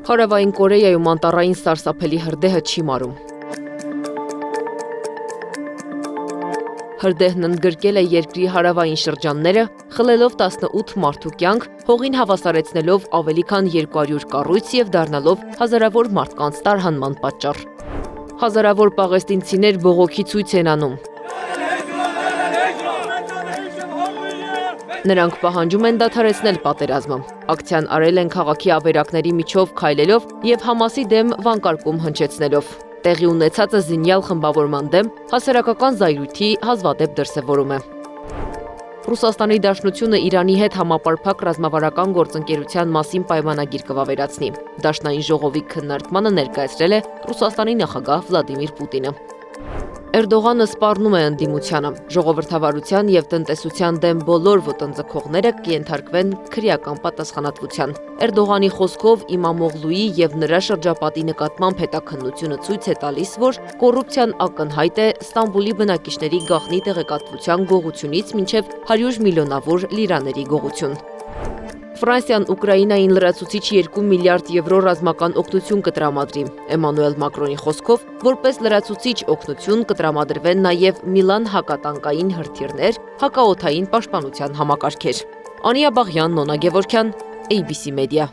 Հարավային Կորեայում անտառային սարսափելի հրդեհը չի մարում։ Հրդեհն ընդգրկել է երկրի հարավային շրջանները, խլելով 18 մարդու կյանք, հողին հավասարեցնելով ավելի քան 200 կառույց և դառնալով հազարավոր մարդկանց տարհանման պատճառ։ Հազարավոր պաղեստինցիներ բողոքի ցույց են անում։ Նրանք պահանջում են դադարեցնել պատերազմը։ Ակցիան արել են քաղաքի ավերակների միջով քայլելով և Համասի դեմ վանկարկում հնչեցնելով։ Տեղի ունեցածը զինյալ խմբավորման դեմ հասարակական զայրույթի հազվադեպ դրսևորում է։ Ռուսաստանի Դաշնությունը Իրանի հետ համապարփակ ռազմավարական գործընկերության մասին պայմանագիր կվավերացնի։ Դաշնային ժողովի քննարկմանը ներկայացրել է Ռուսաստանի նախագահ Վլադիմիր Պուտինը։ Էրդողանը սպառնում է ընդդիմությանը։ Ժողովրդավարության և տնտեսության դեմ բոլոր ոտնձգողները կենթարկվեն քրեական պատասխանատվության։ Էրդողանի խոսքով Իմամօղլուի և նրա շրջապատի նկատմամբ հետաքննությունը ցույց է տալիս, որ կոռուպցիան ակնհայտ է Ստամբուլի բնակիչների գաղտնի տեղեկատվության գողությունից մինչև 100 միլիոնավոր լիրաների գողություն։ Ֆրանսիան Ուկրաինային լրացուցիչ 2 միլիարդ եվրո ռազմական օգնություն կտրամադրի։ Էմանուել Մակրոնի խոսքով, որպես լրացուցիչ օգնություն կտրամադրվեն նաև Միլան հակատանկային հրթիռներ, հակաօդային պաշտպանության համակարգեր։ Անիա Բաղյան, Նոնա Գևորգյան, ABC Media։